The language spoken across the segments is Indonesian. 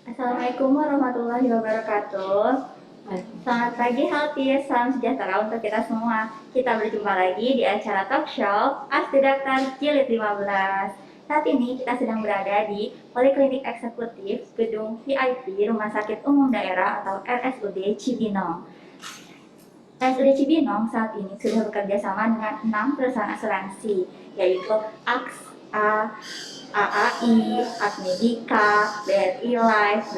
Assalamualaikum warahmatullahi wabarakatuh. Selamat pagi Healthy, salam sejahtera untuk kita semua. Kita berjumpa lagi di acara talk show Ask the Doctor Jilid 15. Saat ini kita sedang berada di Poliklinik Eksekutif Gedung VIP Rumah Sakit Umum Daerah atau RSUD Cibinong. RSUD Cibinong saat ini sudah bekerja sama dengan 6 perusahaan asuransi, yaitu AXA, AAI, Admedika, BRI Life,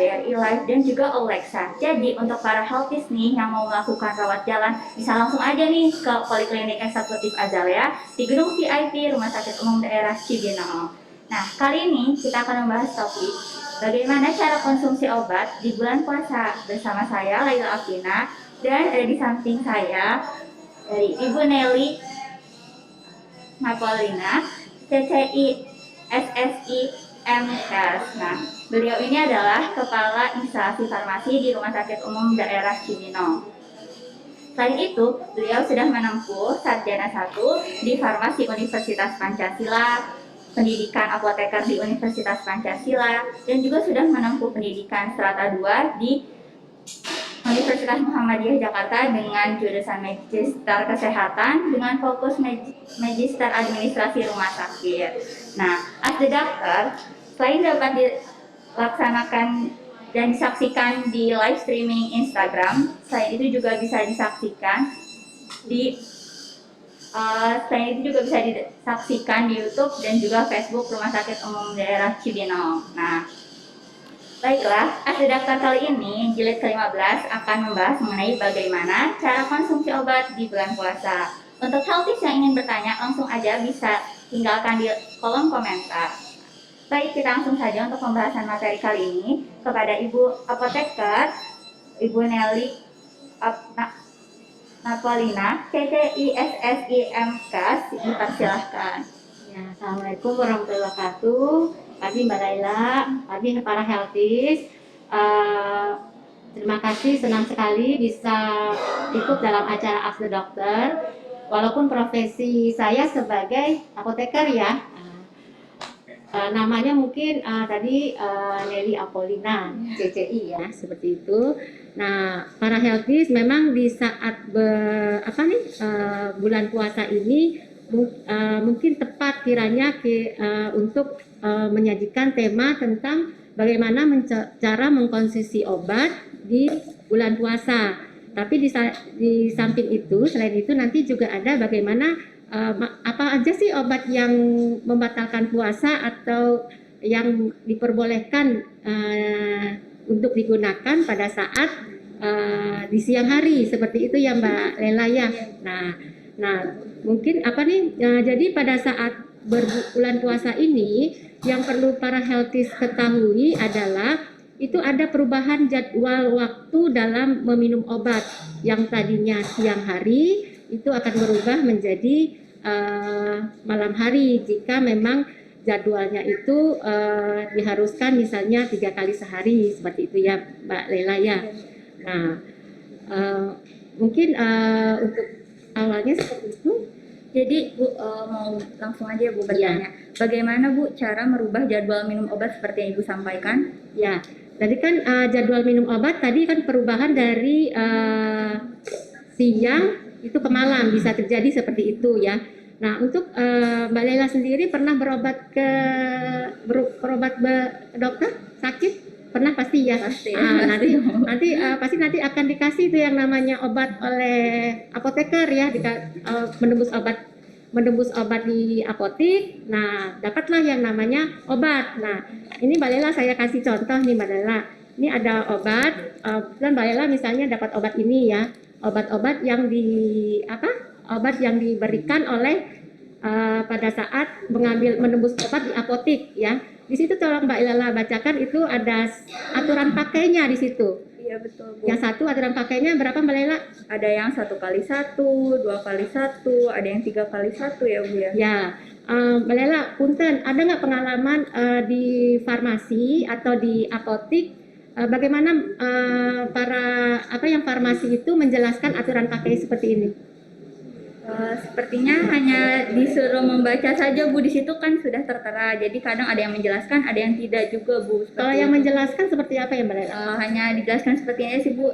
dan juga Alexa. Jadi untuk para healthies nih yang mau melakukan rawat jalan bisa langsung aja nih ke Poliklinik Eksekutif Azalea di Gedung VIP Rumah Sakit Umum Daerah Cibinong. Nah, kali ini kita akan membahas topik bagaimana cara konsumsi obat di bulan puasa bersama saya Laila Afina dan ada di samping saya dari Ibu Nelly Napolina, CCI SSI MKes. Nah, beliau ini adalah Kepala Instalasi Farmasi di Rumah Sakit Umum Daerah Cibinong. Selain itu, beliau sudah menempuh Sarjana 1 di Farmasi Universitas Pancasila, pendidikan apoteker di Universitas Pancasila, dan juga sudah menempuh pendidikan strata 2 di Universitas Muhammadiyah Jakarta dengan jurusan Magister Kesehatan dengan fokus Magister Administrasi Rumah Sakit. Nah, as the doctor, selain dapat dilaksanakan dan disaksikan di live streaming Instagram, selain itu juga bisa disaksikan di selain itu juga bisa disaksikan di YouTube dan juga Facebook Rumah Sakit Umum Daerah Cibinong. Nah, baiklah, Asli Daftar kali ini, jilid ke-15 akan membahas mengenai bagaimana cara konsumsi obat di bulan puasa. Untuk healthies yang ingin bertanya, langsung aja bisa tinggalkan di kolom komentar. Baik, kita langsung saja untuk pembahasan materi kali ini kepada Ibu Apoteker, Ibu Nelly Napolina, CCISSIMKes, dipersilahkan. Ya, Assalamualaikum warahmatullahi wabarakatuh. Pagi Mbak Laila, pagi para healthies. Terima kasih, senang sekali bisa ikut dalam acara Ask the Doctor. Walaupun profesi saya sebagai apoteker ya, namanya mungkin tadi Nelly Apolina, CCI ya, seperti itu. Nah, para healthies memang di saat bulan puasa ini mungkin tepat kiranya untuk menyajikan tema tentang bagaimana cara mengkonsumsi obat di bulan puasa. Tapi di samping itu, selain itu nanti juga ada bagaimana apa aja sih obat yang membatalkan puasa atau yang diperbolehkan untuk digunakan pada saat di siang hari seperti itu ya Mbak Lela ya. Nah mungkin jadi pada saat berbulan puasa ini yang perlu para healthies ketahui adalah itu ada perubahan jadwal waktu dalam meminum obat yang tadinya siang hari itu akan berubah menjadi malam hari jika memang jadwalnya itu diharuskan misalnya 3 kali sehari seperti itu ya Mbak Lela ya. Nah mungkin untuk awalnya seperti itu. Jadi Bu, mau langsung aja Bu bertanya, bagaimana Bu cara merubah jadwal minum obat seperti yang Ibu sampaikan? Ya, tadi kan jadwal minum obat tadi kan perubahan dari siang itu ke malam bisa terjadi seperti itu ya. Nah untuk Mbak Lela sendiri pernah berobat ke dokter sakit? Pernah pasti ya. Pasti. Nanti akan dikasih itu yang namanya obat oleh apoteker ya, menembus obat di apotik. Nah dapatlah yang namanya obat. Nah ini Mbak Lela saya kasih contoh nih Mbak Lela. Ini ada obat dan Mbak Lela misalnya dapat obat ini ya, obat-obat yang diberikan oleh pada saat menembus obat di apotik ya. Di situ tolong Mbak Lela bacakan itu ada aturan pakainya di situ. Iya betul Bu. Yang satu aturan pakainya berapa Mbak Lela? Ada yang 1x1, 2x1, ada yang 3x1 ya Bu ya. Ya, Mbak Lela, punten ada nggak pengalaman di farmasi atau di apotik bagaimana para yang farmasi itu menjelaskan aturan pakai seperti ini? Sepertinya hanya disuruh membaca saja Bu, di situ kan sudah tertera. Jadi kadang ada yang menjelaskan, ada yang tidak juga Bu. Kalau Seperti yang itu. menjelaskan seperti apa ya Mbak Lela? Hanya dijelaskan seperti ini sih Bu.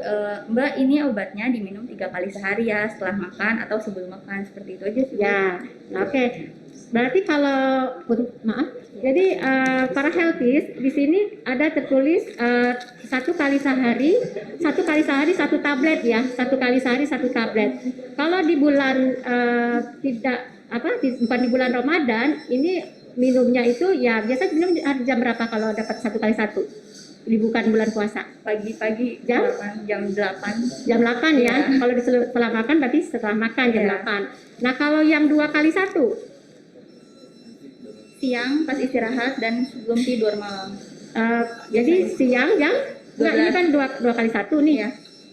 Mbak, ini obatnya diminum 3 kali sehari ya, setelah makan atau sebelum makan, seperti itu aja sih Bu. Ya, oke. Berarti kalau maaf, jadi para healthies di sini ada tertulis 1 kali sehari 1 tablet ya, 1 kali sehari 1 tablet. Kalau di bulan tidak apa, bukan di bulan Ramadan, ini minumnya itu ya biasa minum jam berapa kalau dapat 1 kali 1? Bukan bulan puasa. Pagi-pagi Jam? 8, jam 8. Jam 8 ya. Iya. Kalau setelah makan berarti setelah makan jam Iya. 8. Nah, kalau yang 2 kali 1 Siang pas istirahat dan sebelum tidur malam. jadi siang jam enggak, ini 12. kan 2 kali 1 nih. Iya.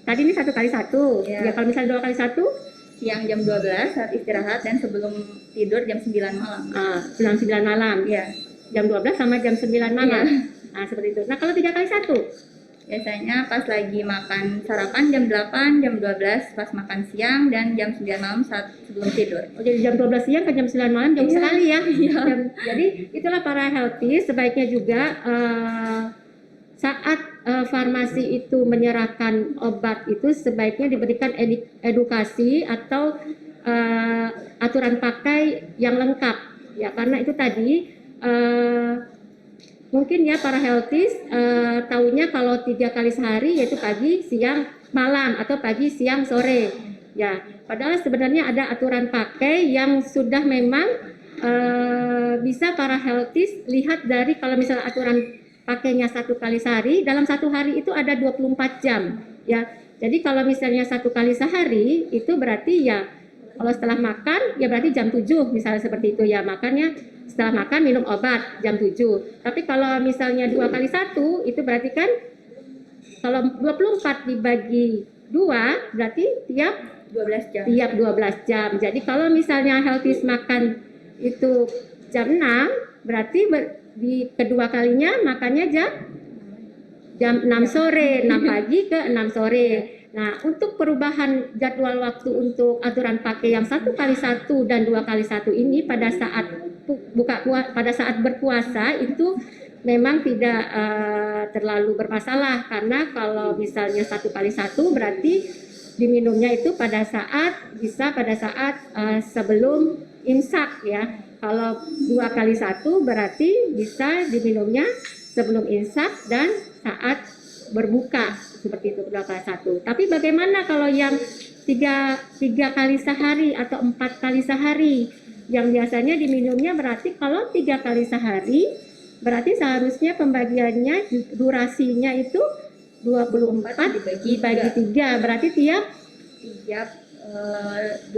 Tadi ini 1 kali 1. Iya. Ya kalau misalnya 2 kali 1 Siang jam 12 saat istirahat dan sebelum tidur jam 9 malam. jam 9 malam. Iya. Jam 12 sama jam 9 malam. Iya. Nah, seperti itu. Nah, kalau 3 kali 1 Biasanya pas lagi makan sarapan jam 8, jam 12 pas makan siang, dan jam 9 malam saat sebelum tidur. jadi jam 12 siang ke jam 9 malam jauh Iya. sekali ya. Iya. Jadi itulah para healthy sebaiknya juga saat farmasi itu menyerahkan obat itu sebaiknya diberikan edukasi atau aturan pakai yang lengkap ya, karena itu tadi mungkin ya para healthies tahunya kalau 3 kali sehari yaitu pagi, siang, malam atau pagi, siang, sore ya, padahal sebenarnya ada aturan pakai yang sudah memang bisa para healthies lihat dari kalau misalnya aturan pakainya 1 kali sehari, dalam 1 hari itu ada 24 jam ya. Jadi kalau misalnya 1 kali sehari itu berarti ya kalau setelah makan ya berarti jam 7 misalnya seperti itu ya, makanya setelah makan minum obat jam 7. Tapi kalau misalnya 2 kali 1 itu berarti kan kalau 24 dibagi 2 berarti tiap 12 jam. tiap 12 jam. Jadi kalau misalnya healthies makan itu jam 6 berarti di kedua kalinya makannya jam 6 sore, 6 pagi ke 6 sore. Nah, untuk perubahan jadwal waktu untuk aturan pakai yang 1 kali 1 dan 2 kali 1 ini pada saat pada saat berpuasa itu memang tidak terlalu bermasalah, karena kalau misalnya 1 kali 1 berarti diminumnya itu pada saat sebelum imsak ya. Kalau 2 kali 1 berarti bisa diminumnya sebelum imsak dan saat berbuka seperti itu 2 kali 1. Tapi bagaimana kalau yang tiga kali sehari atau 4 kali sehari? Yang biasanya diminumnya berarti kalau 3 kali sehari berarti seharusnya pembagiannya durasinya itu 24 dibagi 3 berarti tiap 8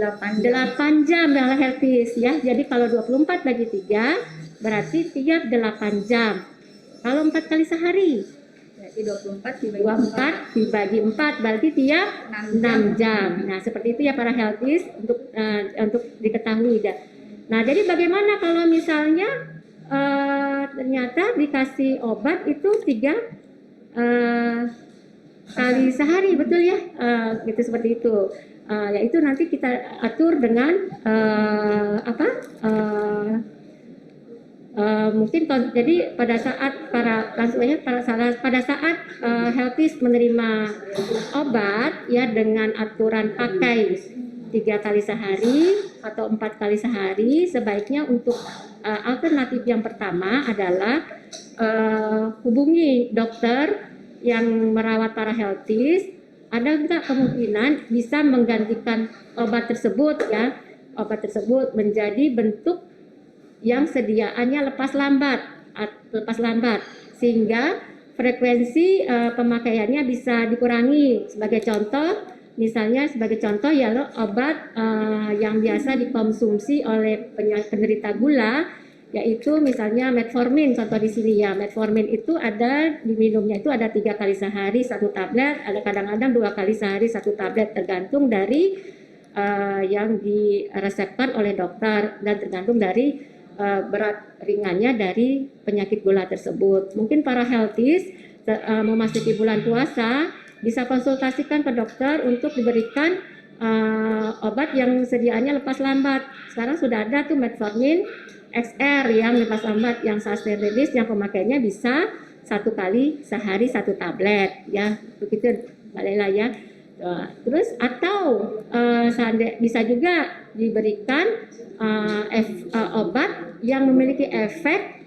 jam ya healthies ya. Jadi kalau 24 bagi 3 berarti tiap 8 jam. Kalau 4 kali sehari Berarti 24 dibagi 4 berarti tiap 6 jam. Nah, seperti itu ya para healthies untuk diketahui. Nah, jadi bagaimana kalau misalnya ternyata dikasih obat itu 3 kali sehari, betul ya, gitu seperti itu. Yaitu nanti kita atur dengan mungkin jadi pada saat pada saat healthies menerima obat ya dengan aturan pakai 3 kali sehari atau 4 kali sehari, sebaiknya untuk alternatif yang pertama adalah hubungi dokter yang merawat para healthies. Ada enggak kemungkinan bisa menggantikan obat tersebut ya, obat tersebut menjadi bentuk yang sediaannya lepas lambat sehingga frekuensi pemakaiannya bisa dikurangi. Sebagai contoh ya obat yang biasa dikonsumsi oleh penderita gula yaitu misalnya metformin, contoh di sini ya. Metformin itu ada diminumnya itu ada 3 kali sehari 1 tablet, ada kadang-kadang 2 kali sehari 1 tablet, tergantung dari yang diresepkan oleh dokter dan tergantung dari berat ringannya dari penyakit gula tersebut. Mungkin para healthies memasuki bulan puasa bisa konsultasikan ke dokter untuk diberikan obat yang sediaannya lepas lambat. Sekarang sudah ada tuh metformin XR yang lepas lambat, yang sustained release, yang pemakaiannya bisa 1 kali sehari 1 tablet ya, begitu Mbak Lela ya. Terus atau bisa juga diberikan obat yang memiliki efek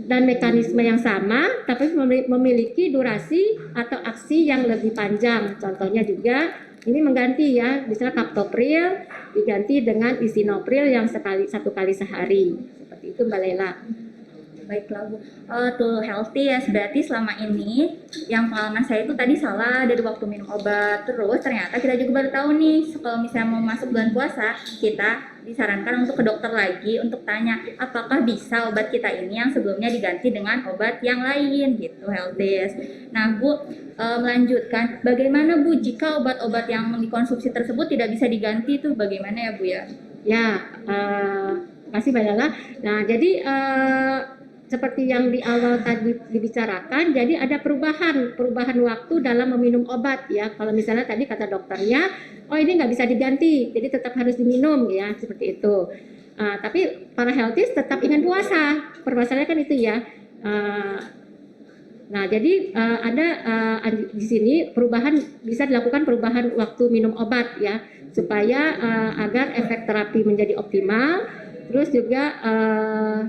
dan mekanisme yang sama tapi memiliki durasi atau aksi yang lebih panjang. Contohnya juga ini mengganti ya, misalnya captopril diganti dengan lisinopril yang 1 kali sehari. Seperti itu Mbak Lela. Baiklah Bu, to healthy ya, berarti selama ini yang pengalaman saya itu tadi salah dari waktu minum obat. Terus ternyata kita juga baru tahu nih, kalau misalnya mau masuk bulan puasa, kita disarankan untuk ke dokter lagi untuk tanya apakah bisa obat kita ini yang sebelumnya diganti dengan obat yang lain gitu, healthy. Nah Bu, melanjutkan, bagaimana Bu jika obat-obat yang dikonsumsi tersebut tidak bisa diganti, itu bagaimana ya Bu ya? Ya, kasih Mbak Lela. Nah, jadi seperti yang di awal tadi dibicarakan, jadi ada perubahan waktu dalam meminum obat ya. Kalau misalnya tadi kata dokternya, oh ini nggak bisa diganti, jadi tetap harus diminum ya, seperti itu. Tapi para healthies tetap ingin puasa, permasalahannya kan itu ya. Nah, jadi ada di sini bisa dilakukan perubahan waktu minum obat ya, supaya agar efek terapi menjadi optimal. Terus juga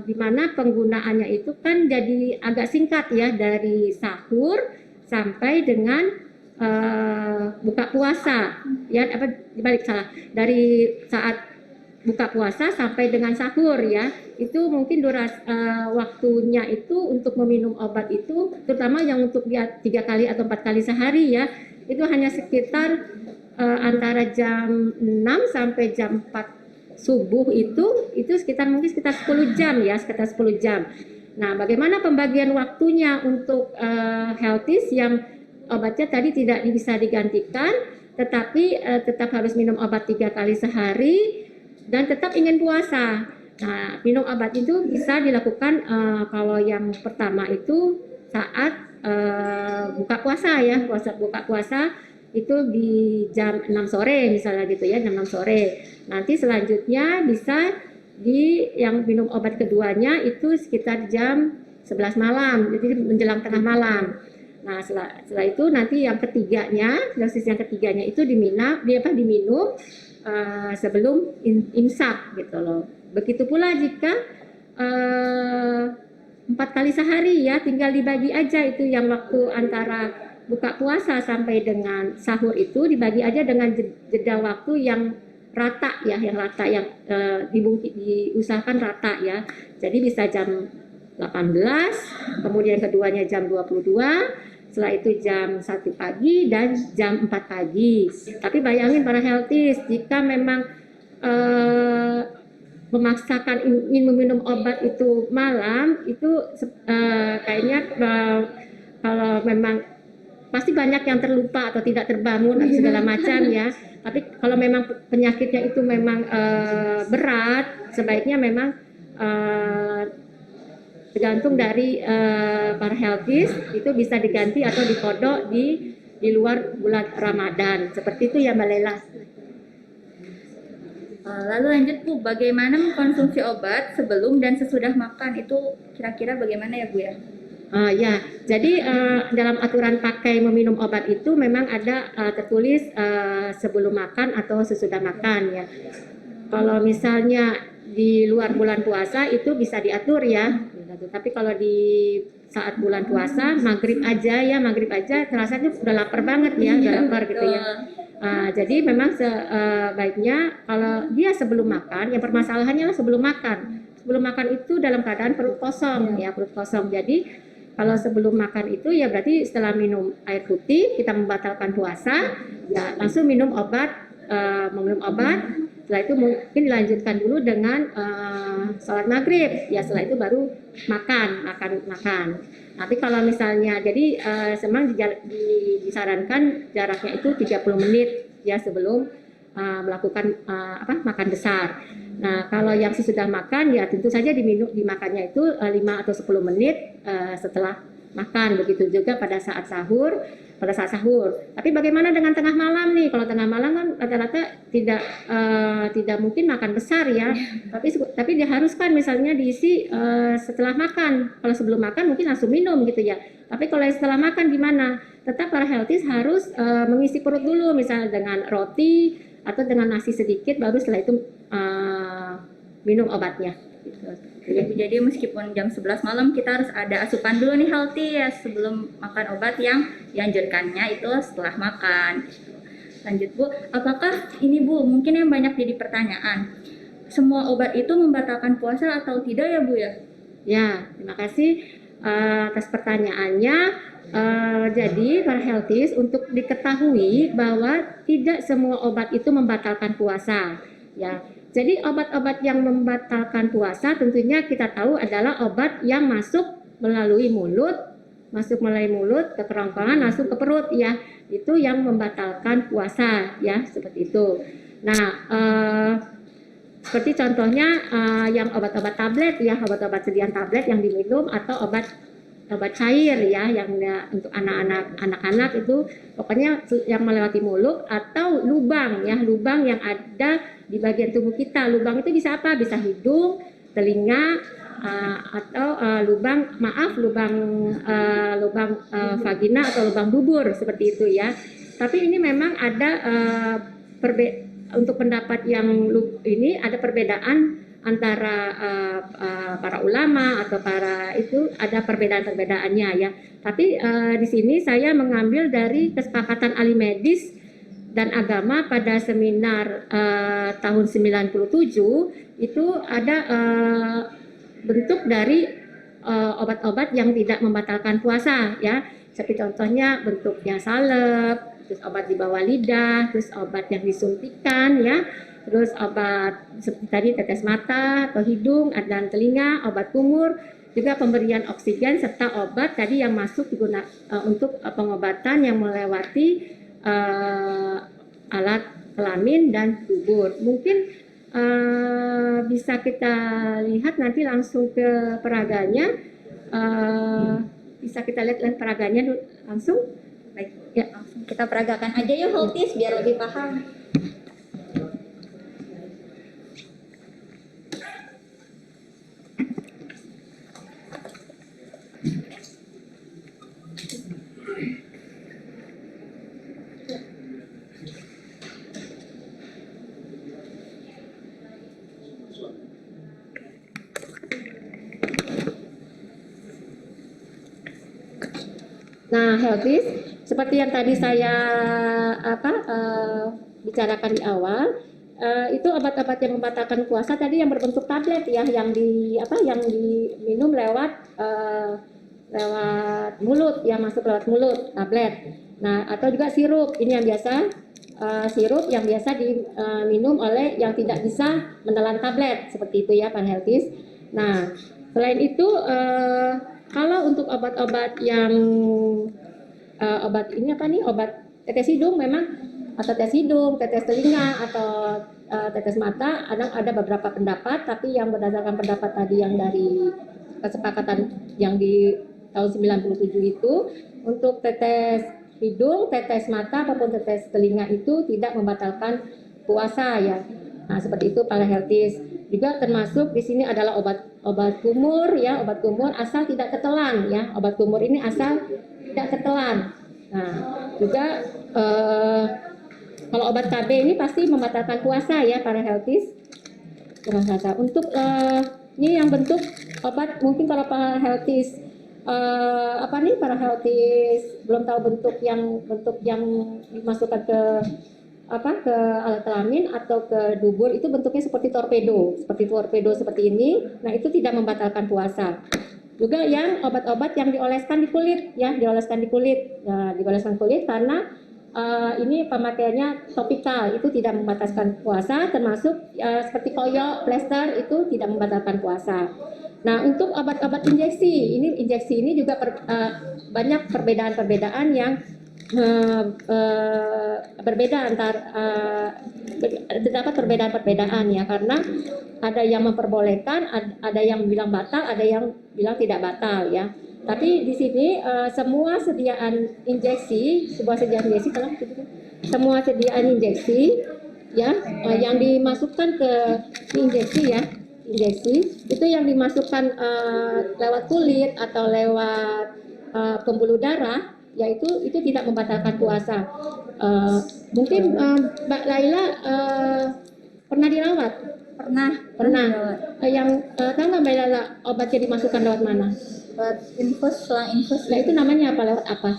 di mana penggunaannya itu kan jadi agak singkat ya, dari sahur sampai dengan buka puasa ya, dibalik salah, dari saat buka puasa sampai dengan sahur ya, itu mungkin waktunya itu untuk meminum obat itu, terutama yang untuk 3 kali atau 4 kali sehari ya, itu hanya sekitar antara jam 6 sampai jam 4 subuh, itu sekitar 10 jam ya, sekitar 10 jam. Nah, bagaimana pembagian waktunya untuk healthies yang obatnya tadi tidak bisa digantikan, tetapi tetap harus minum obat 3 kali sehari dan tetap ingin puasa. Nah, minum obat itu bisa dilakukan kalau yang pertama itu saat buka puasa ya, buka puasa itu di jam 6 sore misalnya gitu ya, jam 6 sore. Nanti selanjutnya bisa yang minum obat keduanya itu sekitar jam 11 malam, jadi menjelang tengah malam. Nah, setelah itu nanti yang ketiganya, dosis yang ketiganya itu diminum sebelum imsak gitu loh. Begitu pula jika 4 kali sehari ya, tinggal dibagi aja itu yang waktu antara buka puasa sampai dengan sahur itu dibagi aja dengan jeda waktu yang rata ya, yang diusahakan rata ya. Jadi bisa jam 18, kemudian keduanya jam 22, setelah itu jam 1 pagi dan jam 4 pagi. Tapi bayangin para healthies, jika memang memaksakan ingin meminum obat itu malam, itu kayaknya kalau memang pasti banyak yang terlupa atau tidak terbangun atau segala macam ya. Tapi kalau memang penyakitnya itu memang berat, sebaiknya memang tergantung dari para healthies, itu bisa diganti atau dikodok di luar bulan Ramadan. Seperti itu ya Mbak Lela. Lalu lanjut Bu, bagaimana mengkonsumsi obat sebelum dan sesudah makan, itu kira-kira bagaimana ya Bu ya? Ya, jadi dalam aturan pakai meminum obat itu memang ada tertulis sebelum makan atau sesudah makan ya. Kalau misalnya di luar bulan puasa itu bisa diatur ya. Tapi kalau di saat bulan puasa maghrib aja terasa tuh udah lapar banget ya, udah lapar gitu ya. Jadi memang sebaiknya kalau dia sebelum makan, yang permasalahannya sebelum makan. Sebelum makan itu dalam keadaan perut kosong ya, perut kosong. Jadi kalau sebelum makan itu ya berarti setelah minum air putih kita membatalkan puasa, ya langsung minum obat, setelah itu mungkin dilanjutkan dulu dengan sholat maghrib, ya setelah itu baru makan. Tapi kalau misalnya, jadi memang disarankan jaraknya itu 30 menit ya sebelum melakukan makan besar. Nah, kalau yang sesudah makan ya tentu saja dimakannya itu 5 atau 10 menit setelah makan. Begitu juga pada saat sahur, pada saat sahur. Tapi bagaimana dengan tengah malam nih? Kalau tengah malam kan rata-rata tidak mungkin makan besar ya. Tapi diharuskan misalnya diisi setelah makan. Kalau sebelum makan mungkin langsung minum gitu ya. Tapi kalau setelah makan gimana? Tetap para healthies harus mengisi perut dulu, misalnya dengan roti atau dengan nasi sedikit, baru setelah itu minum obatnya. Gitu. Jadi meskipun jam 11 malam kita harus ada asupan dulu nih healthy ya sebelum makan obat yang dianjurkannya itu setelah makan. Lanjut Bu, apakah ini Bu mungkin yang banyak jadi pertanyaan, semua obat itu membatalkan puasa atau tidak ya Bu ya? Ya, terima kasih atas pertanyaannya. Jadi para healthies, untuk diketahui bahwa tidak semua obat itu membatalkan puasa ya. Jadi obat-obat yang membatalkan puasa tentunya kita tahu adalah obat yang masuk melalui mulut ke kerongkongan masuk ke perut ya, itu yang membatalkan puasa ya, seperti itu. Nah seperti contohnya yang obat-obat tablet ya, obat-obat sediaan tablet yang diminum, atau obat cair ya, yang untuk anak-anak itu pokoknya yang melewati mulut atau lubang ya, lubang yang ada di bagian tubuh kita. Lubang itu bisa apa? Bisa hidung, telinga, atau lubang vagina atau lubang dubur seperti itu ya. Tapi ini memang ada untuk pendapat yang ini ada perbedaan antara para ulama atau para itu, ada perbedaan-perbedaannya ya. Tapi di sini saya mengambil dari kesepakatan ahli medis dan agama pada seminar tahun 97, itu ada bentuk dari obat-obat yang tidak membatalkan puasa ya. Seperti contohnya bentuknya salep, terus obat di bawah lidah, terus obat yang disuntikan ya, terus obat seperti tadi tetes mata atau hidung dan telinga, obat kumur, juga pemberian oksigen, serta obat tadi yang masuk digunakan untuk pengobatan yang melewati alat kelamin dan dubur. Mungkin bisa kita lihat nanti langsung ke peraganya, bisa kita lihat peraganya langsung. Baik ya, langsung kita peragakan aja yuk healthies biar lebih paham. Nah, healthies, seperti yang tadi saya bicarakan di awal, itu obat-obat yang membatalkan puasa tadi yang berbentuk tablet ya, yang diminum lewat mulut ya, masuk lewat mulut, tablet. Nah, atau juga sirup, ini yang biasa sirup yang biasa diminum oleh yang tidak bisa menelan tablet, seperti itu ya, Pak Healthies. Nah, selain itu kalau untuk obat-obat yang obat ini obat tetes hidung memang, atau tetes hidung, tetes telinga, atau tetes mata, ada beberapa pendapat, tapi yang berdasarkan pendapat tadi yang dari kesepakatan yang di tahun 97 itu, untuk tetes hidung, tetes mata ataupun tetes telinga itu tidak membatalkan puasa ya. Nah, seperti itu para healthies. Juga termasuk di sini adalah obat kumur ya, obat kumur asal tidak ketelan ya. Obat kumur ini asal tidak ketelan. Nah, juga kalau obat KB ini pasti membatalkan puasa ya para healthies. Untuk ini yang bentuk obat, mungkin kalau para healthies para healthies belum tahu bentuk yang dimasukkan ke alat kelamin atau ke dubur, itu bentuknya seperti torpedo seperti ini. Nah, itu tidak membatalkan puasa. Juga yang obat-obat yang dioleskan di kulit ya, dioleskan di kulit karena ini pemakaiannya topikal, itu tidak membatalkan puasa, termasuk seperti koyo, plester, itu tidak membatalkan puasa. Nah, untuk obat-obat injeksi ini juga banyak perbedaan-perbedaan yang berbeda terdapat perbedaan-perbedaan ya, karena ada yang memperbolehkan, ada yang bilang batal, ada yang bilang tidak batal ya. Tapi di sini semua sediaan injeksi, sebuah sediaan injeksi, semua sediaan injeksi ya yang dimasukkan ke injeksi ya, injeksi itu yang dimasukkan lewat kulit atau lewat pembuluh darah, yaitu itu tidak membatalkan puasa. Mungkin Mbak Laila pernah dirawat? Pernah. Yang tahu nggak Mbak Laila obatnya dimasukkan lewat mana? Lewat infus, selang infus. Nah itu namanya apa? Lewat apa?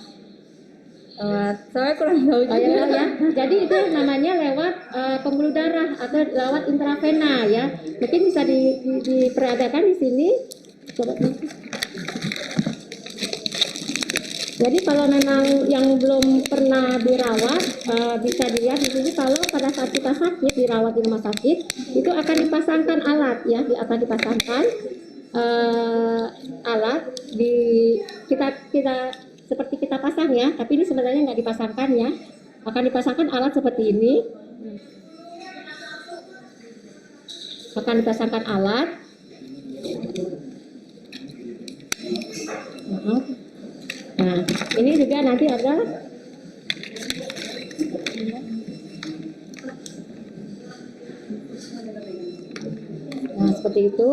Saya kurang tahu juga. Ya. Jadi itu namanya lewat pembuluh darah atau lewat intravena ya. Mungkin bisa diperagakan di sini. Coba. Jadi kalau memang yang belum pernah dirawat, bisa dilihat di sini kalau pada saat kita sakit dirawat di rumah sakit itu akan dipasangkan alat ya, akan dipasangkan alat di kita seperti kita pasang ya, tapi ini sebenarnya nggak dipasangkan ya, akan dipasangkan alat seperti ini, akan dipasangkan alat. Nah, ini juga nanti ada seperti itu.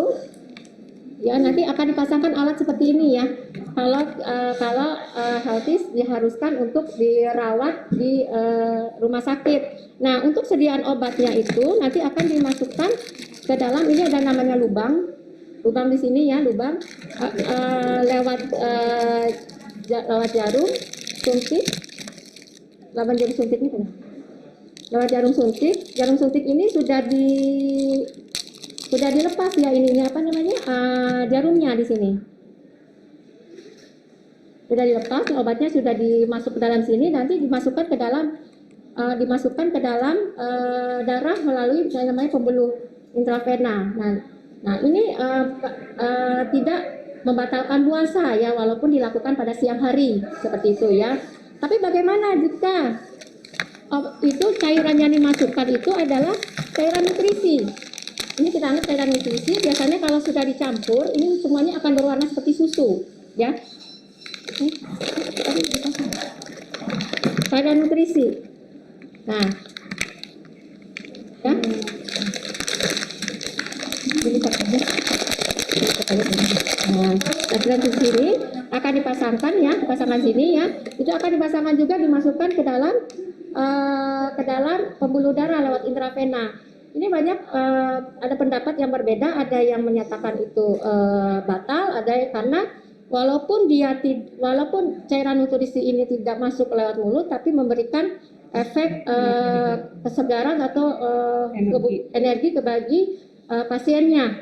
Ya, nanti akan dipasangkan alat seperti ini ya. Kalau Healthies diharuskan untuk dirawat di rumah sakit. Nah, untuk sediaan obatnya itu nanti akan dimasukkan ke dalam, ini ada namanya lubang di sini ya, lubang lewat jarum suntik, lewat jarum suntik ini, lewat jarum suntik ini sudah dilepas ya ininya apa namanya jarumnya di sini. Sudah dilepas, obatnya sudah dimasuk ke dalam sini, nanti dimasukkan ke dalam darah melalui yang namanya pembuluh intravena. Nah ini tidak membatalkan puasa ya, walaupun dilakukan pada siang hari seperti itu ya. Tapi bagaimana jika itu cairan yang dimasukkan itu adalah cairan nutrisi? Ini kita anggap cairan nutrisi, biasanya kalau sudah dicampur ini semuanya akan berwarna seperti susu ya. Cairan nutrisi. Nah, ya. Nah, cairan nutrisi ini akan dipasangkan ya, dipasangkan sini ya. Itu akan dipasangkan juga dimasukkan ke dalam pembuluh darah lewat intravena. Ini banyak ada pendapat yang berbeda, ada yang menyatakan itu batal, ada karena walaupun cairan nutrisi ini tidak masuk lewat mulut, tapi memberikan efek kesegaran atau energi bagi pasien ya.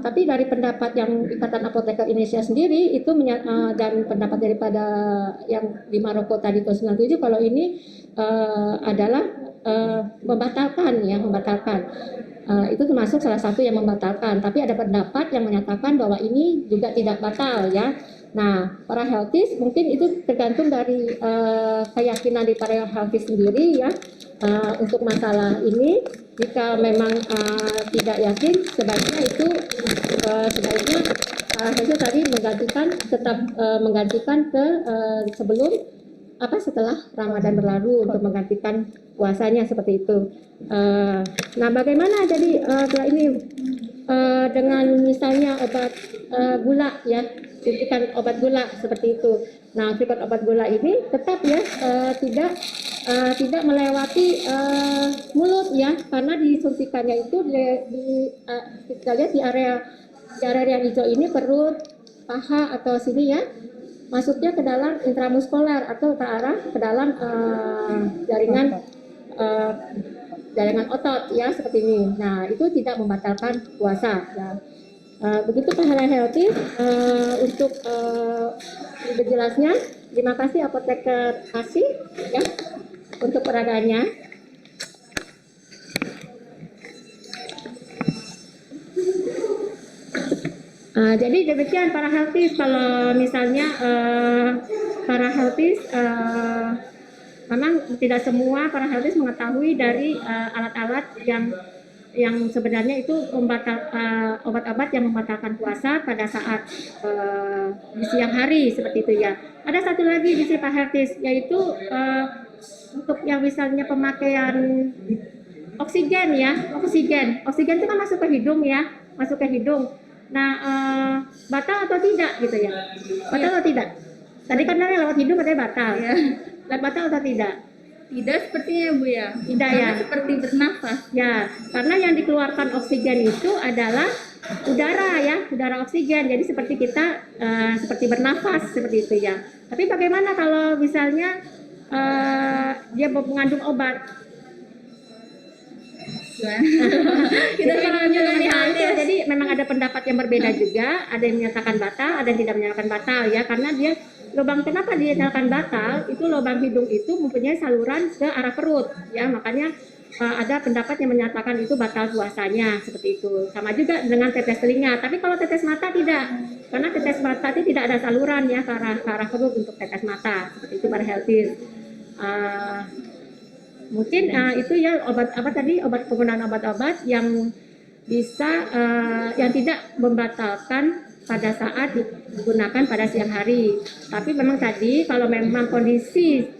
Tapi dari pendapat yang Ikatan Apoteker Indonesia sendiri itu dan pendapat daripada yang di Maroko tadi tahun 97, kalau ini adalah membatalkan. Itu termasuk salah satu yang membatalkan, tapi ada pendapat yang menyatakan bahwa ini juga tidak batal ya. Nah, para Healthies mungkin itu tergantung dari keyakinan di para Healthies sendiri ya. Untuk masalah ini, jika memang tidak yakin, sebaiknya Healthies tadi menggantikan ke sebelum setelah Ramadan berlalu untuk menggantikan puasanya seperti itu. Nah, bagaimana jadi setelah ini dengan misalnya obat gula ya, suntikan obat gula seperti itu. Nah, suntikan obat gula ini tetap ya tidak melewati mulut ya, karena disuntikannya itu kita lihat di area yang hijau ini, perut, paha atau sini ya, masuknya ke dalam intramuskuler atau ke arah ke dalam jaringan otot ya, seperti ini. Nah, itu tidak membatalkan puasa ya. Begitu para Healthy untuk lebih jelasnya. Terima kasih Apoteker Kasih ya untuk peragaannya. Jadi demikian para Healthies, kalau misalnya para Healthies memang tidak semua para Healthies mengetahui dari alat-alat yang yang sebenarnya itu obat-obat yang membatalkan puasa pada saat di siang hari seperti itu ya. Ada satu lagi di sini Pak Hertis, yaitu untuk yang misalnya pemakaian oksigen ya, oksigen itu kan masuk ke hidung ya, masuk ke hidung. Nah, batal atau tidak gitu ya? Batal atau tidak? Tadi kan dari lewat hidung katanya batal. Ya. Batal atau tidak? Tidak sepertinya Bu ya. Tidak Karena ya. seperti bernafas. Ya, karena yang dikeluarkan oksigen itu adalah udara ya, udara oksigen. Jadi seperti kita seperti bernafas seperti itu ya. Tapi bagaimana kalau misalnya dia mengandung obat? Kita Jadi kalau juga nih jadi memang ada pendapat yang berbeda juga, ada yang menyatakan batal, ada yang tidak menyatakan batal ya, karena dia lubang, kenapa dia nyatakan batal? Itu lubang hidung itu mempunyai saluran ke arah perut ya, makanya ada pendapat yang menyatakan itu batal puasanya seperti itu. Sama juga dengan tetes telinga, tapi kalau tetes mata tidak, karena tetes mata itu tidak ada saluran ya ke arah perut untuk tetes mata seperti itu para healthy. Mungkin itu ya obat penggunaan obat-obat yang bisa yang tidak membatalkan pada saat digunakan pada siang hari. Tapi memang tadi kalau memang kondisi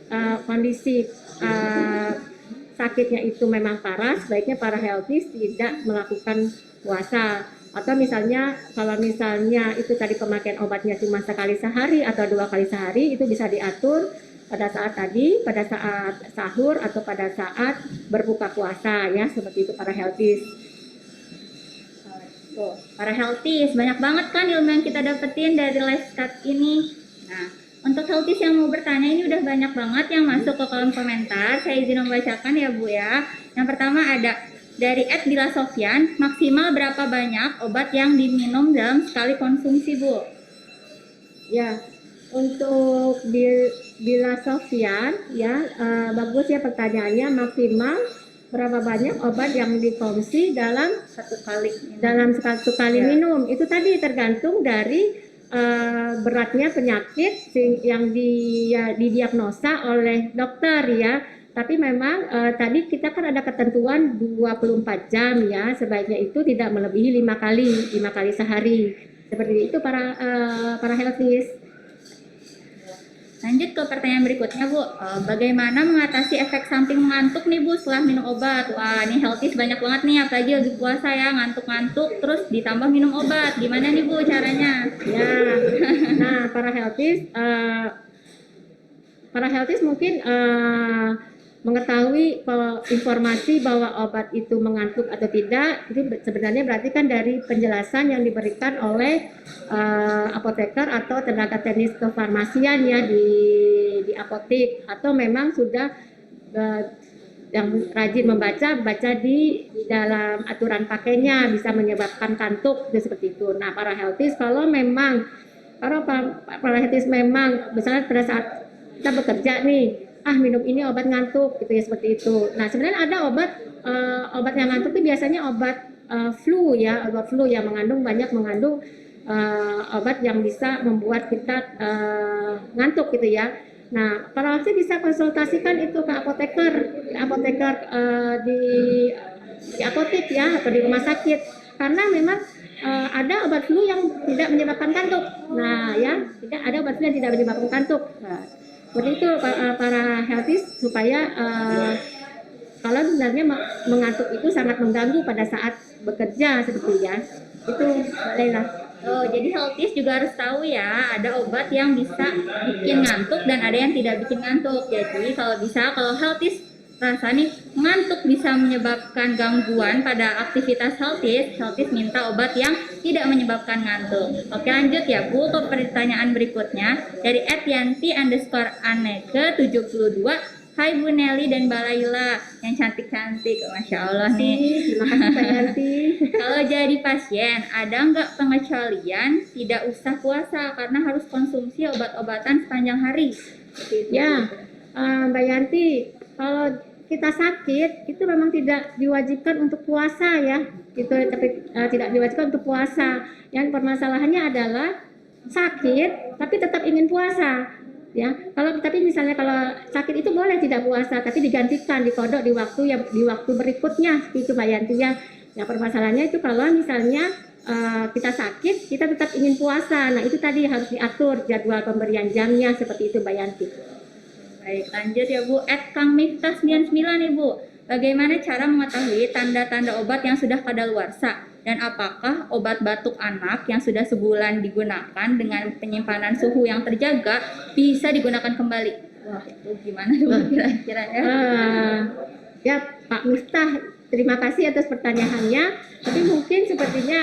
sakitnya itu memang parah, sebaiknya para healthy tidak melakukan puasa. Atau misalnya kalau misalnya itu tadi pemakaian obatnya cuma sekali sehari atau 2 kali sehari, itu bisa diatur pada saat sahur atau pada saat berbuka puasa ya, seperti itu para healthy. Para healthy, banyak banget kan ilmu yang kita dapetin dari live chat ini. Nah, untuk healthy yang mau bertanya ini udah banyak banget yang masuk ke kolom komentar. Saya izin membacakan ya Bu ya. Yang pertama ada dari @Bila Sofyan, maksimal berapa banyak obat yang diminum dalam sekali konsumsi Bu? Ya, untuk Bila Sofyan ya, bagus ya pertanyaannya, maksimal berapa banyak obat yang dikonsumsi dalam satu kali minum. Itu tadi tergantung dari beratnya penyakit yang didiagnosa oleh dokter ya. Tapi memang tadi kita kan ada ketentuan 24 jam ya, sebaiknya itu tidak melebihi 5 kali sehari. Seperti itu para healthies. Lanjut ke pertanyaan berikutnya Bu, bagaimana mengatasi efek samping mengantuk nih Bu setelah minum obat? Wah ini healthy banyak banget nih, apalagi lagi puasa ya, ngantuk-ngantuk terus ditambah minum obat, gimana nih Bu caranya? Ya, nah para healthies mungkin mengetahui informasi bahwa obat itu mengantuk atau tidak, itu sebenarnya berarti kan dari penjelasan yang diberikan oleh apoteker atau tenaga teknis kefarmasian ya di apotek, atau memang sudah yang rajin baca di dalam aturan pakainya bisa menyebabkan kantuk seperti itu. Nah para healthies kalau para healthies memang misalnya pada saat kita bekerja nih, minum ini obat ngantuk gitu ya, seperti itu. Nah sebenarnya ada obat yang ngantuk itu biasanya obat flu ya, obat flu yang banyak mengandung obat yang bisa membuat kita ngantuk gitu ya. Nah para healthy bisa konsultasikan itu ke apoteker di apotek ya, atau di rumah sakit, karena memang ada obat flu yang tidak menyebabkan kantuk. Nah ya, tidak ada obat flu yang tidak menyebabkan kantuk. Nah, seperti itu para healthy, supaya kalau sebenarnya mengantuk itu sangat mengganggu pada saat bekerja seperti ya. Itu Laila. Oh, jadi healthy juga harus tahu ya, ada obat yang bisa bikin ngantuk dan ada yang tidak bikin ngantuk. Jadi kalau healthy rasa nih ngantuk bisa menyebabkan gangguan pada aktivitas healthy minta obat yang tidak menyebabkan ngantuk. Oke lanjut ya Bu ke pertanyaan berikutnya dari @yanti_aneke 72. Hai Bu Nelly dan Mbak Laila yang cantik-cantik, Masya Allah nih. Terima kasih Mbak Yanti. Kalau jadi pasien, ada nggak pengecualian tidak usah puasa karena harus konsumsi obat-obatan sepanjang hari? Ya, Mbak Yanti, kalau kita sakit itu memang tidak diwajibkan untuk puasa ya, itu tapi tidak diwajibkan untuk puasa. Yang permasalahannya adalah sakit tapi tetap ingin puasa. Ya, tapi misalnya kalau sakit itu boleh tidak puasa, tapi digantikan, dikodok di waktu berikutnya, itu Mbak Yanti ya. Nah, permasalahannya itu kalau misalnya kita sakit, kita tetap ingin puasa. Nah, itu tadi harus diatur jadwal pemberian jamnya seperti itu, Mbak Yanti. Baik, lanjut ya Bu. Kang Miftah 99 nih Bu. Bagaimana cara mengetahui tanda-tanda obat yang sudah kadaluarsa? Dan apakah obat batuk anak yang sudah sebulan digunakan dengan penyimpanan suhu yang terjaga bisa digunakan kembali? Wah, itu gimana Bu kira-kira ya? Ya, Pak Miftah, terima kasih atas pertanyaannya. Tapi mungkin sepertinya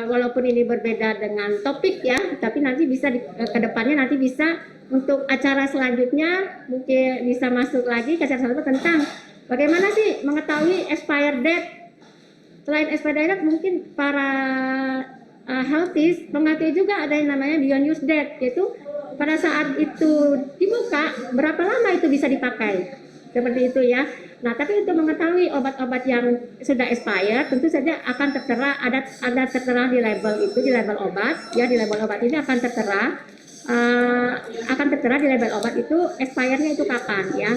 walaupun ini berbeda dengan topik ya, tapi nanti bisa ke depannya nanti bisa untuk acara selanjutnya mungkin bisa masuk lagi ke acara selanjutnya tentang bagaimana sih mengetahui expired date. Selain expired date mungkin para healthies mengerti juga ada yang namanya beyond use date, yaitu pada saat itu dibuka berapa lama itu bisa dipakai. Seperti itu ya. Nah, tapi untuk mengetahui obat-obat yang sudah expired tentu saja akan tertera ada tertera di label itu, di label obat ya, di label obat ini akan tertera di label obat itu expirednya itu kapan ya.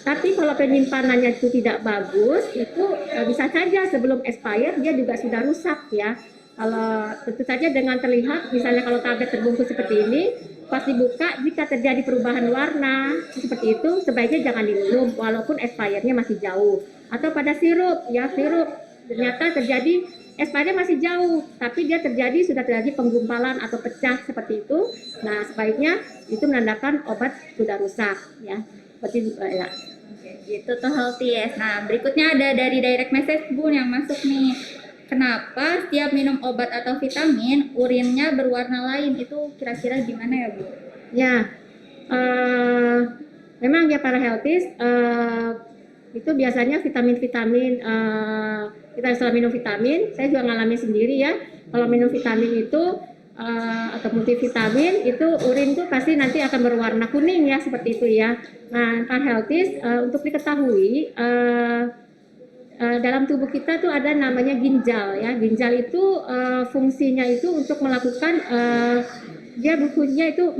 Tapi kalau penyimpanannya itu tidak bagus itu bisa saja sebelum expired dia juga sudah rusak ya. Kalau tentu saja dengan terlihat misalnya kalau tablet terbungkus seperti ini pas dibuka jika terjadi perubahan warna seperti itu sebaiknya jangan diminum walaupun expirednya masih jauh. Atau pada sirup ya, sirup ternyata terjadi expirednya masih jauh tapi dia sudah terjadi penggumpalan atau pecah seperti itu. Nah, sebaiknya itu menandakan obat sudah rusak ya. Seperti itu ya. Oke, gitu tuh healthy ya. Nah, berikutnya ada dari direct message Bu yang masuk nih. Kenapa setiap minum obat atau vitamin urinnya berwarna lain? Itu kira-kira gimana ya Bu? Ya, memang ya para healthies itu biasanya vitamin-vitamin kita setelah minum vitamin, saya juga ngalami sendiri ya. Kalau minum vitamin itu atau multivitamin itu urin tuh pasti nanti akan berwarna kuning ya seperti itu ya. Nah, para healthies untuk diketahui dalam tubuh kita tuh ada namanya ginjal ya. Ginjal itu fungsinya itu untuk melakukan dia fungsinya itu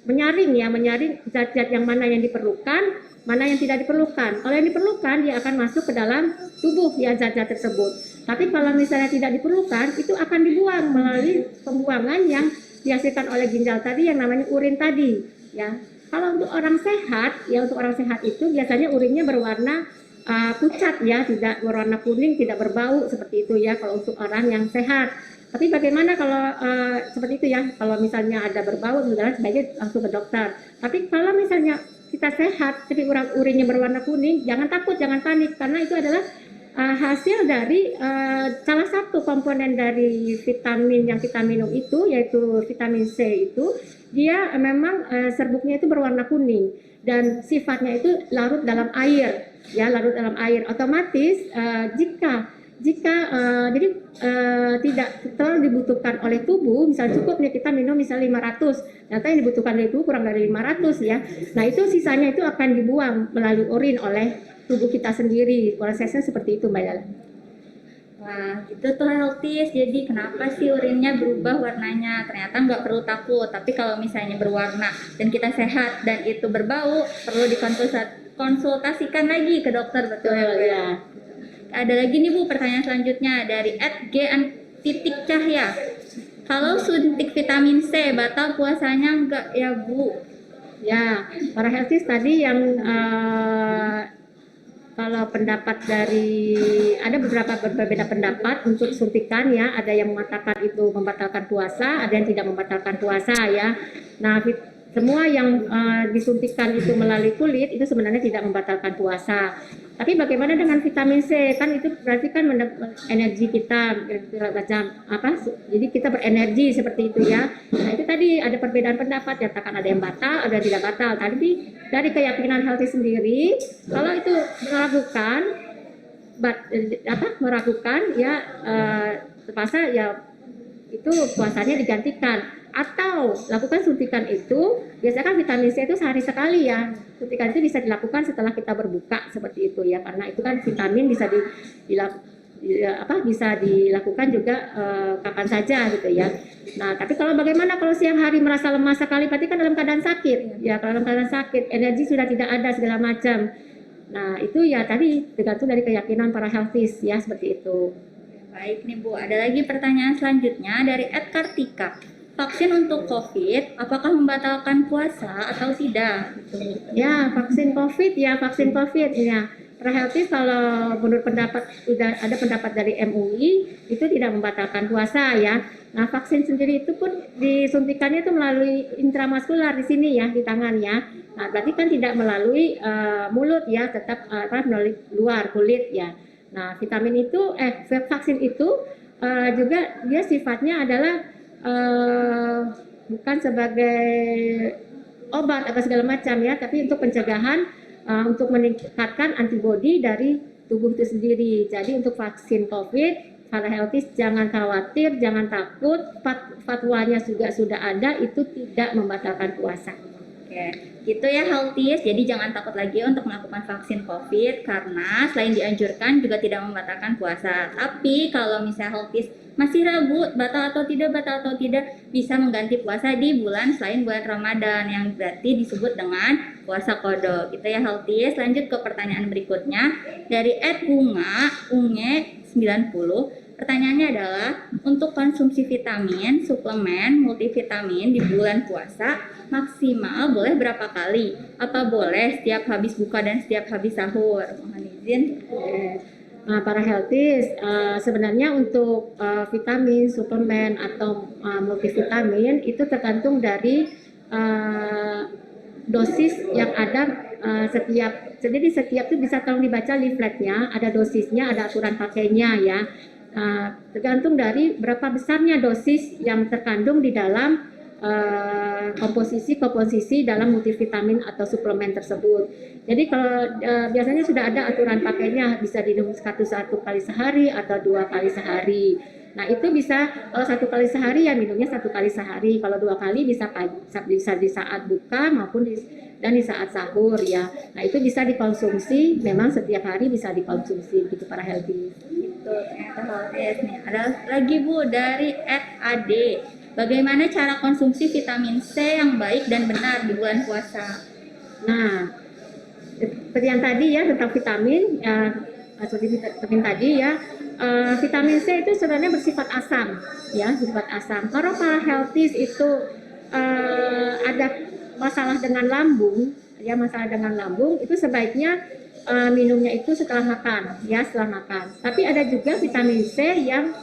menyaring zat-zat yang mana yang diperlukan, mana yang tidak diperlukan. Kalau yang diperlukan dia akan masuk ke dalam tubuh ya zat-zat tersebut. Tapi kalau misalnya tidak diperlukan itu akan dibuang melalui pembuangan yang dihasilkan oleh ginjal tadi yang namanya urin tadi ya. Kalau untuk orang sehat ya, untuk orang sehat itu biasanya urinnya berwarna pucat ya, tidak berwarna kuning, tidak berbau seperti itu ya kalau untuk orang yang sehat. Tapi bagaimana kalau seperti itu ya, kalau misalnya ada berbau, sebaiknya langsung ke dokter. Tapi kalau misalnya kita sehat, tapi urinnya berwarna kuning, jangan takut, jangan panik, karena itu adalah hasil dari salah satu komponen dari vitamin yang kita minum itu, yaitu vitamin C itu, dia memang serbuknya itu berwarna kuning dan sifatnya itu larut dalam air, ya larut dalam air. Otomatis jika jadi tidak terlalu dibutuhkan oleh tubuh, misalnya cukup nih kita minum misalnya 500, ternyata yang dibutuhkan oleh tubuh kurang dari 500 ya. Nah itu sisanya itu akan dibuang melalui urin oleh tubuh kita sendiri. Prosesnya seperti itu Mbak Yala. Wah, itu tuh healthy. Jadi kenapa sih urinnya berubah warnanya? Ternyata nggak perlu takut. Tapi kalau misalnya berwarna dan kita sehat dan itu berbau, perlu dikonsultasikan lagi ke dokter, betul ya? Ada lagi nih Bu pertanyaan selanjutnya dari @g_cahya. Kalau suntik vitamin C batal puasanya enggak ya Bu? Ya, para healthies tadi yang kalau pendapat dari ada berbeda pendapat untuk suntikan ya, ada yang mengatakan itu membatalkan puasa, ada yang tidak membatalkan puasa ya. Nah, semua yang disuntikan itu melalui kulit itu sebenarnya tidak membatalkan puasa. Tapi bagaimana dengan vitamin C? Kan itu berarti kan energi kita macam apa? Jadi kita berenergi seperti itu ya. Nah, itu tadi ada perbedaan pendapat, nyatakan ada yang batal, ada yang tidak batal. Tadi dari keyakinan healthy sendiri, kalau itu meragukan ya terpaksa ya itu puasanya digantikan atau lakukan suntikan itu. Biasanya kan vitamin C itu sehari sekali ya, suntikan itu bisa dilakukan setelah kita berbuka seperti itu ya, karena itu kan vitamin bisa bisa dilakukan juga kapan saja gitu ya. Nah tapi kalau bagaimana kalau siang hari merasa lemas sekali, berarti kan dalam keadaan sakit ya. Kalau dalam keadaan sakit energi sudah tidak ada segala macam, Nah, itu ya tadi tergantung dari keyakinan para healthies ya, seperti itu. Baik nih Bu, ada lagi pertanyaan selanjutnya dari Ed Kartika. Vaksin untuk COVID, apakah membatalkan puasa atau tidak? Ya, vaksin COVID ya. Para healthies kalau menurut pendapat sudah ada pendapat dari MUI itu tidak membatalkan puasa ya. Nah, vaksin sendiri itu pun disuntikannya itu melalui intramuskular di sini ya, di tangan ya. Nah, berarti kan tidak melalui mulut ya, tetap melalui luar kulit ya. Nah, vaksin itu juga dia sifatnya adalah bukan sebagai obat atau segala macam ya, tapi untuk pencegahan, untuk meningkatkan antibodi dari tubuh itu sendiri. Jadi untuk vaksin COVID, para healthies jangan khawatir, jangan takut, fatwanya juga sudah ada, itu tidak membatalkan puasa. Oke, gitu ya healthies. Jadi jangan takut lagi untuk melakukan vaksin COVID karena selain dianjurkan juga tidak membatalkan puasa. Tapi kalau misalnya healthies masih ragu batal atau tidak bisa mengganti puasa di bulan selain bulan Ramadan yang berarti disebut dengan puasa qada. Gitu ya healthies. Lanjut ke pertanyaan berikutnya dari @bunga 90. Pertanyaannya adalah, untuk konsumsi vitamin, suplemen, multivitamin di bulan puasa maksimal boleh berapa kali? Apa boleh setiap habis buka dan setiap habis sahur? Mohon izin. Nah, para healthies sebenarnya untuk vitamin, suplemen atau multivitamin itu tergantung dari dosis yang ada setiap. Jadi setiap itu bisa tolong dibaca leafletnya, ada dosisnya, ada aturan pakainya ya. Tergantung dari berapa besarnya dosis yang terkandung di dalam komposisi dalam multivitamin atau suplemen tersebut. Jadi kalau biasanya sudah ada aturan pakainya, bisa diminum satu kali sehari atau 2 kali sehari. Nah itu bisa kalau 1 kali sehari ya minumnya 1 kali sehari. Kalau 2 kali bisa di saat buka maupun dan di saat sahur ya. Nah itu bisa dikonsumsi, memang setiap hari bisa dikonsumsi gitu para healthy. Itu ternyata healthies nih. Ada lagi Bu dari @ad. Bagaimana cara konsumsi vitamin C yang baik dan benar di bulan puasa? Nah, seperti yang tadi ya tentang vitamin, seperti vitamin tadi ya, vitamin C itu sebenarnya bersifat asam, ya bersifat asam. Kalau para healthies itu ada masalah dengan lambung, ya masalah dengan lambung, itu sebaiknya minumnya itu setelah makan, ya setelah makan. Tapi ada juga vitamin C yang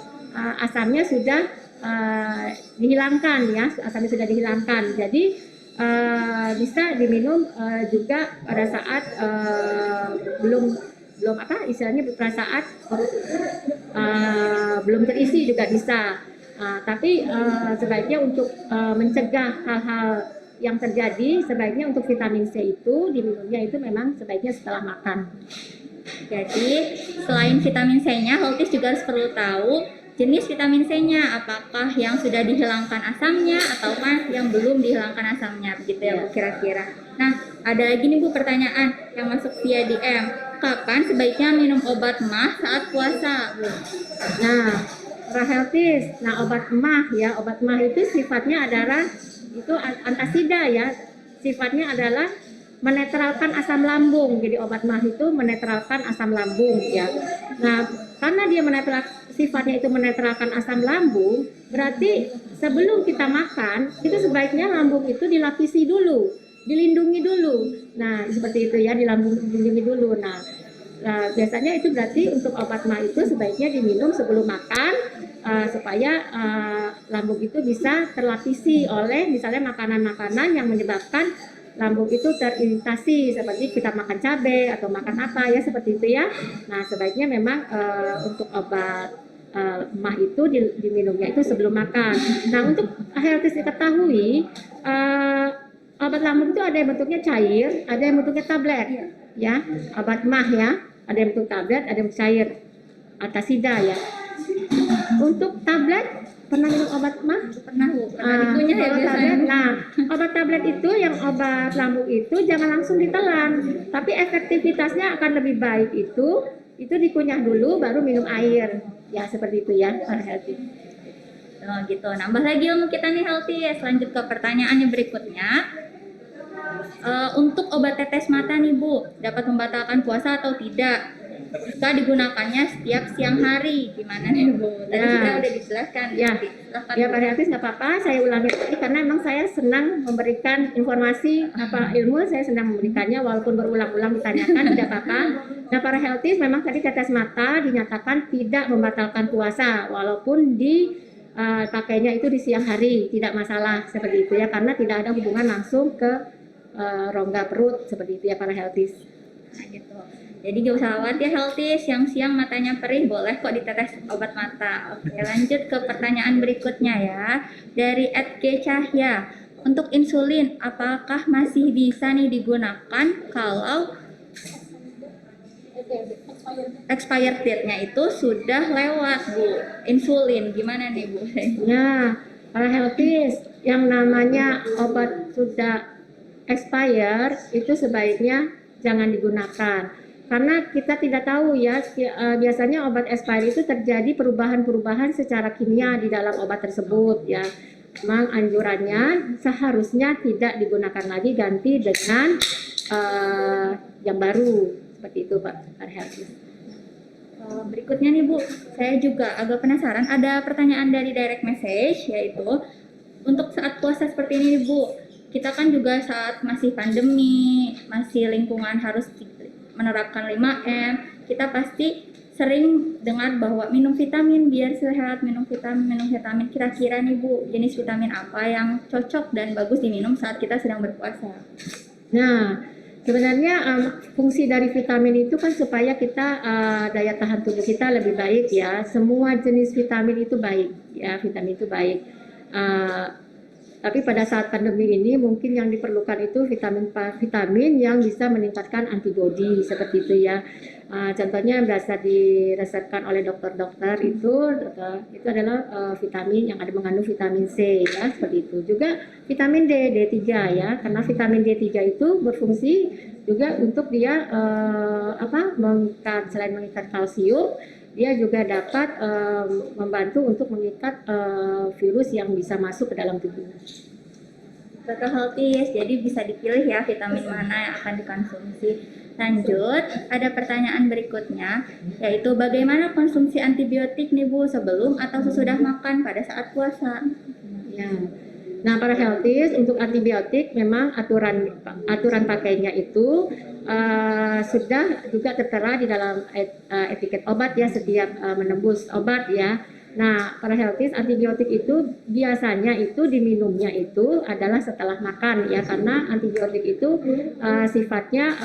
asamnya sudah dihilangkan, ya asamnya sudah dihilangkan. Jadi bisa diminum juga pada saat belum istilahnya pada saat belum terisi juga bisa. Tapi sebaiknya untuk mencegah hal-hal yang terjadi, sebaiknya untuk vitamin C itu diminumnya itu memang sebaiknya setelah makan. Jadi selain vitamin C-nya, healthies juga harus perlu tahu jenis vitamin C-nya, apakah yang sudah dihilangkan asamnya ataukah yang belum dihilangkan asamnya, begitu ya Bu kira-kira. Nah, ada lagi nih Bu pertanyaan yang masuk via DM. Kapan sebaiknya minum obat MAH saat puasa, Bu? Nah, para healthies, obat MAH itu sifatnya adalah itu antasida ya. Sifatnya adalah menetralkan asam lambung. Jadi obat MAH itu menetralkan asam lambung ya. Nah, karena dia sifatnya itu menetralkan asam lambung, berarti sebelum kita makan, itu sebaiknya lambung itu dilapisi dulu, dilindungi dulu. Nah, seperti itu ya, dilindungi dulu. Nah, biasanya itu berarti untuk obat MAH itu sebaiknya diminum sebelum makan supaya lambung itu bisa terlapisi oleh misalnya makanan-makanan yang menyebabkan lambung itu teriritasi, seperti kita makan cabai atau makan apa ya seperti itu ya. Nah sebaiknya memang untuk obat MAH itu diminumnya itu sebelum makan. Nah untuk healthies diketahui obat lambung itu ada yang bentuknya cair, ada yang bentuknya tablet ya. Obat MAH ya, ada yang bentuk tablet, ada yang cair, antasida ya. Untuk tablet pernah minum obat MAH? Pernah Bu, pernah dikunyah ya biasanya. Nah, obat tablet itu yang obat lambung itu jangan langsung ditelan, tapi efektivitasnya akan lebih baik itu dikunyah dulu baru minum air. Ya seperti itu ya, para healthy. Oh gitu, nambah lagi ilmu kita nih healthy. Lanjut ke pertanyaannya berikutnya. Untuk obat tetes mata nih Bu, dapat membatalkan puasa atau tidak? Jika digunakannya setiap siang hari, gimana nih Bu? Tadi Ya. kita udah dijelaskan. Ya. Silahkan, Ya Bu. Pak Hafiz, nggak apa-apa, saya ulangi lagi karena memang saya senang memberikan informasi ilmu, saya senang memberikannya walaupun berulang-ulang ditanyakan, tidak apa-apa. Nah, para healthies memang tadi tetes mata dinyatakan tidak membatalkan puasa walaupun pakainya itu di siang hari, tidak masalah seperti itu ya, karena tidak ada hubungan langsung ke rongga perut seperti itu ya para healthies. Nah, gitu. Jadi gak usah khawatir healthy, siang-siang matanya perih boleh kok ditetes obat mata. Oke, lanjut ke pertanyaan berikutnya ya. Dari @G Cahya. Untuk insulin, apakah masih bisa nih digunakan kalau expired date-nya itu sudah lewat, Bu? Insulin, gimana nih, Bu? Ya, para healthies yang namanya obat sudah expire itu sebaiknya jangan digunakan karena kita tidak tahu ya, biasanya obat expire itu terjadi perubahan-perubahan secara kimia di dalam obat tersebut ya. Memang anjurannya seharusnya tidak digunakan lagi, ganti dengan yang baru seperti itu Pak Healthies. Berikutnya nih Bu, saya juga agak penasaran, ada pertanyaan dari direct message, yaitu untuk saat puasa seperti ini nih Bu, kita kan juga saat masih pandemi, masih lingkungan harus menerapkan 5M, kita pasti sering dengar bahwa minum vitamin biar sehat, minum vitamin. Kira-kira nih Bu, jenis vitamin apa yang cocok dan bagus diminum saat kita sedang berpuasa? Nah, sebenarnya fungsi dari vitamin itu kan supaya kita daya tahan tubuh kita lebih baik ya. Semua jenis vitamin itu baik ya, vitamin itu baik. Tapi pada saat pandemi ini mungkin yang diperlukan itu vitamin yang bisa meningkatkan antibodi seperti itu ya. Contohnya yang biasa diresepkan oleh dokter-dokter itu adalah vitamin yang ada mengandung vitamin C ya, seperti itu. Juga vitamin D3 ya, karena vitamin D3 itu berfungsi juga untuk dia selain mengikat kalsium, dia juga dapat membantu untuk mengikat virus yang bisa masuk ke dalam tubuh. Betul healthy, jadi bisa dipilih ya vitamin mana yang akan dikonsumsi. Lanjut, ada pertanyaan berikutnya, yaitu bagaimana konsumsi antibiotik nih Bu sebelum atau sesudah makan pada saat puasa? Ya. Nah, para healthies untuk antibiotik memang aturan pakainya itu sudah juga tertera di dalam etiket obat ya, setiap menembus obat ya. Nah, para healthies antibiotik itu biasanya itu diminumnya itu adalah setelah makan ya, karena antibiotik itu sifatnya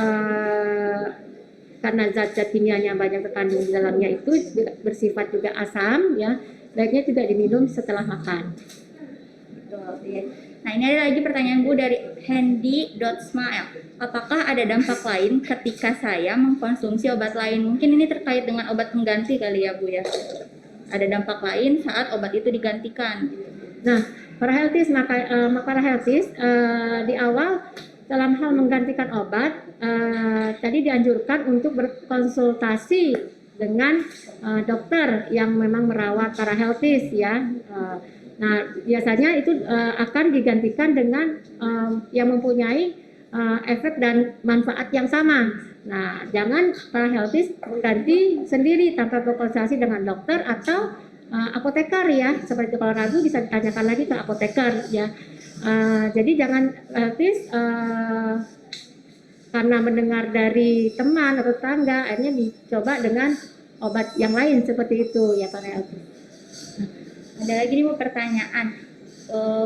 karena zat-zat kimianya banyak terkandung di dalamnya itu bersifat juga asam ya, baiknya tidak diminum setelah makan. Nah, ini ada lagi pertanyaan Bu dari Handy.smile. Apakah ada dampak lain ketika saya mengkonsumsi obat lain? Mungkin ini terkait dengan obat pengganti kali ya Bu ya. Ada dampak lain saat obat itu digantikan. Nah, para healthies di awal dalam hal menggantikan obat tadi dianjurkan untuk berkonsultasi dengan dokter yang memang merawat para healthies ya. Nah, biasanya itu akan digantikan dengan yang mempunyai efek dan manfaat yang sama. Nah, jangan para healthies mengganti sendiri tanpa berkonsultasi dengan dokter atau apoteker ya. Seperti kalau ragu bisa ditanyakan lagi ke apoteker ya. Jadi jangan healthies karena mendengar dari teman atau tetangga akhirnya dicoba dengan obat yang lain seperti itu ya para healthies. Ada lagi nih Bu pertanyaan,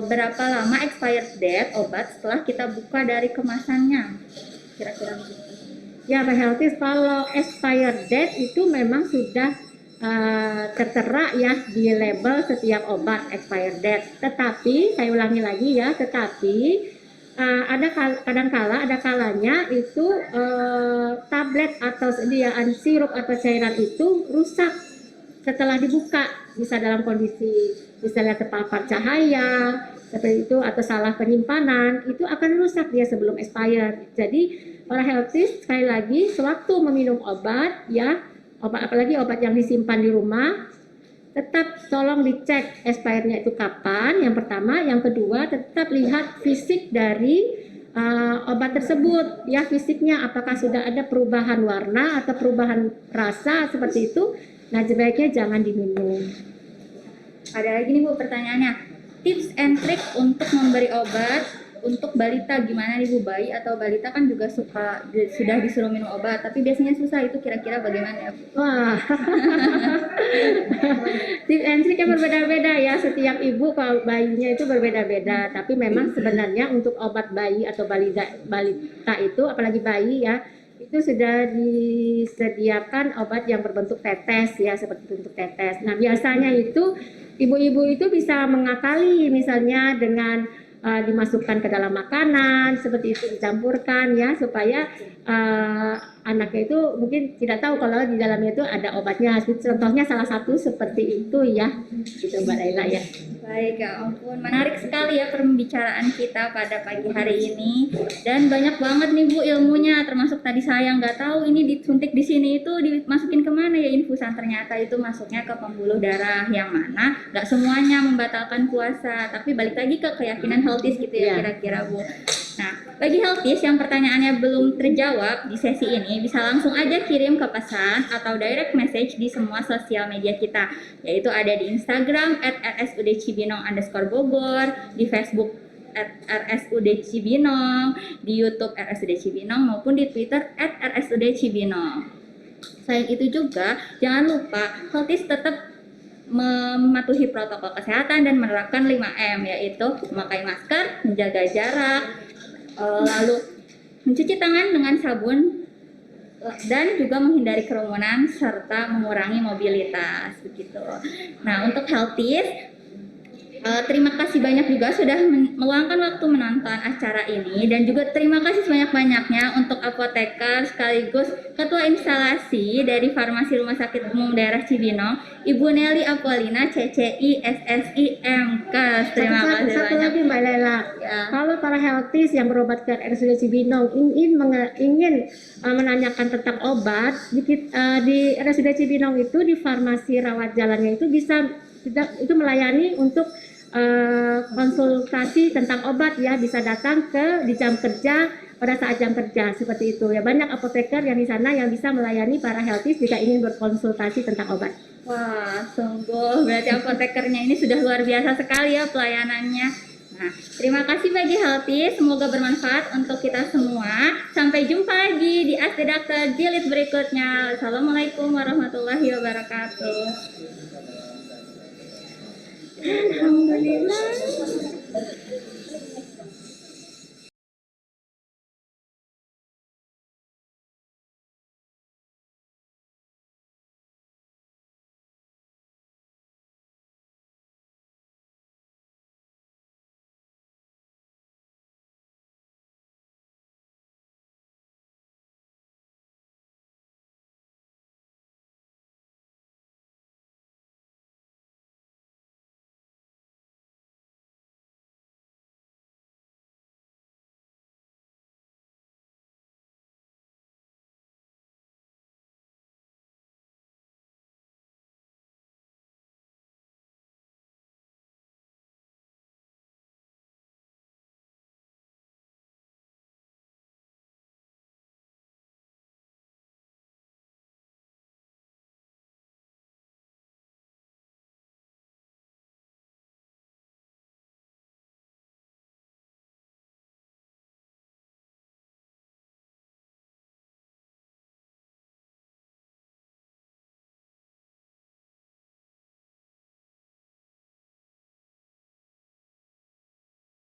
berapa lama expired date obat setelah kita buka dari kemasannya? Kira-kira begitu. Ya Pak Healthies, kalau expired date itu memang sudah tertera ya di label setiap obat expired date. Tetapi saya ulangi lagi ya, ada kalanya itu tablet atau sediaan sirup atau cairan itu rusak setelah dibuka, bisa dalam kondisi misalnya terpapar cahaya seperti itu atau salah penyimpanan, itu akan rusak dia sebelum expired. Jadi para healthies sekali lagi sewaktu meminum obat ya, apalagi obat yang disimpan di rumah, tetap tolong dicek expirednya itu kapan, yang pertama. Yang kedua, tetap lihat fisik dari obat tersebut ya, fisiknya apakah sudah ada perubahan warna atau perubahan rasa seperti itu. Nah, sebaiknya jangan diminum. Ada lagi nih Bu pertanyaannya. Tips and trick untuk memberi obat untuk balita gimana nih Bu? Bayi atau balita kan juga sudah disuruh minum obat, tapi biasanya susah, itu kira-kira bagaimana ya Bu? Wah, tips and trick yang berbeda-beda ya, setiap ibu kalau bayinya itu berbeda-beda. Tapi memang sebenarnya untuk obat bayi atau balita itu, apalagi bayi ya, itu sudah disediakan obat yang berbentuk tetes ya, seperti bentuk tetes. Nah, biasanya itu ibu-ibu itu bisa mengakali misalnya dengan dimasukkan ke dalam makanan seperti itu, dicampurkan ya, supaya anaknya itu mungkin tidak tahu kalau di dalamnya itu ada obatnya. Contohnya salah satu seperti itu ya, gitu Mbak Laila ya. Baik, ya ampun, menarik sekali ya pembicaraan kita pada pagi hari ini, dan banyak banget nih Bu ilmunya, termasuk tadi saya nggak tahu ini disuntik di sini itu dimasukin kemana ya infusan, ternyata itu masuknya ke pembuluh darah, yang mana nggak semuanya membatalkan puasa, tapi balik lagi ke keyakinan healthies gitu ya kira-kira Bu. Nah, bagi healthies yang pertanyaannya belum terjawab di sesi ini, bisa langsung aja kirim ke pesan atau direct message di semua sosial media kita, yaitu ada di Instagram @rsudcibinong_bogor, di Facebook @rsudcibinong, di YouTube rsudcibinong, maupun di Twitter @rsudcibinong. Selain itu juga, jangan lupa healthies tetap mematuhi protokol kesehatan dan menerapkan 5M, yaitu memakai masker, menjaga jarak, lalu mencuci tangan dengan sabun, dan juga menghindari kerumunan serta mengurangi mobilitas begitu. Nah, untuk healthies, terima kasih banyak juga sudah meluangkan waktu menonton acara ini, dan juga terima kasih sebanyak-banyaknya untuk apoteker sekaligus Ketua Instalasi dari Farmasi Rumah Sakit Umum Daerah Cibinong, Ibu Nelly Apolina, CCI SSI MKes. Terima kasih Satu banyak. lagi Mbak Lela, Ya. kalau para healthies yang berobat ke RSUD Cibinong ingin menanyakan tentang obat di RSUD Cibinong itu, di farmasi rawat jalannya itu bisa itu melayani untuk konsultasi tentang obat ya, bisa datang di jam kerja, pada saat jam kerja seperti itu ya. Banyak apoteker yang di sana yang bisa melayani para healthies jika ingin berkonsultasi tentang obat. Wah, sungguh berarti apotekernya ini sudah luar biasa sekali ya pelayanannya. Nah, terima kasih bagi healthy, semoga bermanfaat untuk kita semua. Sampai jumpa lagi di Ask the Doctor jilid berikutnya. Assalamualaikum warahmatullahi wabarakatuh. Alhamdulillah.